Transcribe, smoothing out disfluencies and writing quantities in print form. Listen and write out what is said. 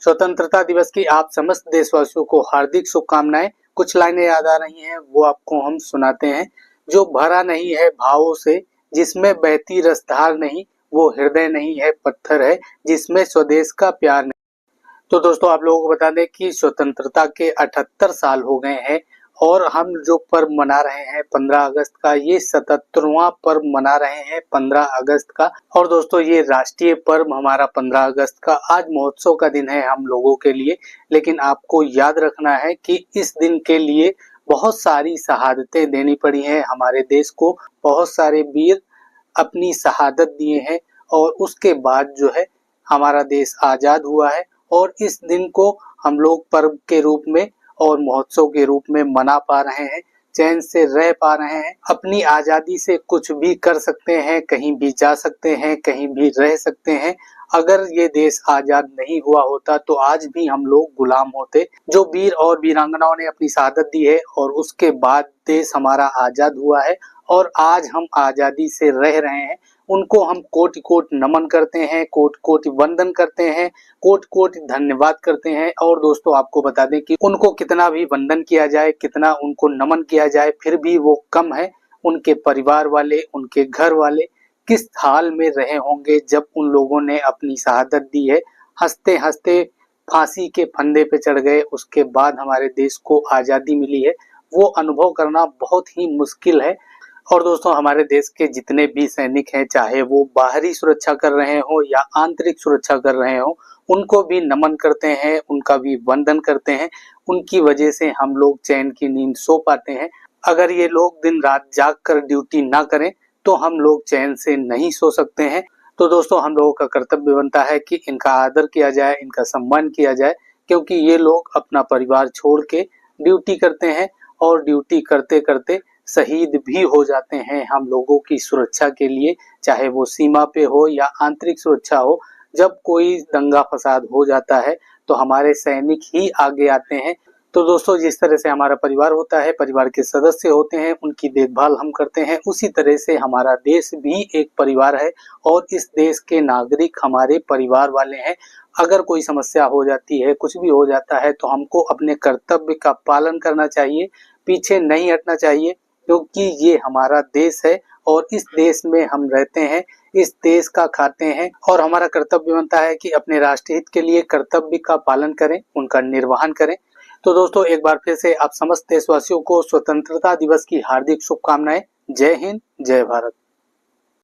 स्वतंत्रता दिवस की आप समस्त देशवासियों को हार्दिक शुभकामनाएं। कुछ लाइनें याद आ रही हैं, वो आपको हम सुनाते हैं। जो भरा नहीं है भावों से, जिसमें बहती रसधार नहीं, वो हृदय नहीं है पत्थर है, जिसमें स्वदेश का प्यार नहीं। तो दोस्तों, आप लोगों को बता दें कि स्वतंत्रता के 78 साल हो गए हैं और हम जो पर्व मना रहे हैं 15 अगस्त का, ये 77वां पर्व मना रहे हैं 15 अगस्त का। और दोस्तों, ये राष्ट्रीय पर्व हमारा 15 अगस्त का आज महोत्सव का दिन है हम लोगों के लिए। लेकिन आपको याद रखना है कि इस दिन के लिए बहुत सारी शहादतें देनी पड़ी हैं हमारे देश को। बहुत सारे वीर अपनी शहादत दिए हैं और उसके बाद जो है हमारा देश आजाद हुआ है। और इस दिन को हम लोग पर्व के रूप में और महोत्सव के रूप में मना पा रहे हैं, चैन से रह पा रहे हैं। अपनी आजादी से कुछ भी कर सकते हैं, कहीं भी जा सकते हैं, कहीं भी रह सकते हैं। अगर ये देश आजाद नहीं हुआ होता तो आज भी हम लोग गुलाम होते। जो वीर और वीरांगनाओं ने अपनी शहादत दी है और उसके बाद देश हमारा आजाद हुआ है और आज हम आजादी से रह रहे हैं, उनको हम कोटि कोटि नमन करते हैं, कोटि कोटि वंदन करते हैं, कोटि कोटि धन्यवाद करते हैं। और दोस्तों, आपको बता दें कि उनको कितना भी वंदन किया जाए, कितना उनको नमन किया जाए, फिर भी वो कम है। उनके परिवार वाले, उनके घर वाले किस हाल में रहे होंगे जब उन लोगों ने अपनी शहादत दी है। हंसते हंसते फांसी के फंदे पे चढ़ गए, उसके बाद हमारे देश को आजादी मिली है। वो अनुभव करना बहुत ही मुश्किल है। और दोस्तों, हमारे देश के जितने भी सैनिक हैं, चाहे वो बाहरी सुरक्षा कर रहे हो या आंतरिक सुरक्षा कर रहे हो, उनको भी नमन करते हैं, उनका भी वंदन करते हैं। उनकी वजह से हम लोग चैन की नींद सो पाते हैं। अगर ये लोग दिन रात जाग कर ड्यूटी ना करें तो हम लोग चैन से नहीं सो सकते हैं। तो दोस्तों, हम लोगों का कर्तव्य बनता है कि इनका आदर किया जाए, इनका सम्मान किया जाए, क्योंकि ये लोग अपना परिवार छोड़ के ड्यूटी करते हैं और ड्यूटी करते करते शहीद भी हो जाते हैं हम लोगों की सुरक्षा के लिए, चाहे वो सीमा पे हो या आंतरिक सुरक्षा हो। जब कोई दंगा फसाद हो जाता है तो हमारे सैनिक ही आगे आते हैं। तो दोस्तों, जिस तरह से हमारा परिवार होता है, परिवार के सदस्य होते हैं, उनकी देखभाल हम करते हैं, उसी तरह से हमारा देश भी एक परिवार है और इस देश के नागरिक हमारे परिवार वाले हैं। अगर कोई समस्या हो जाती है, कुछ भी हो जाता है, तो हमको अपने कर्तव्य का पालन करना चाहिए, पीछे नहीं हटना चाहिए, क्योंकि ये हमारा देश है और इस देश में हम रहते हैं, इस देश का खाते हैं। और हमारा कर्तव्य बनता है कि अपने राष्ट्र हित के लिए कर्तव्य का पालन करें, उनका निर्वहन करें। तो दोस्तों, एक बार फिर से आप समस्त देशवासियों को स्वतंत्रता दिवस की हार्दिक शुभकामनाएं। जय हिंद, जय भारत।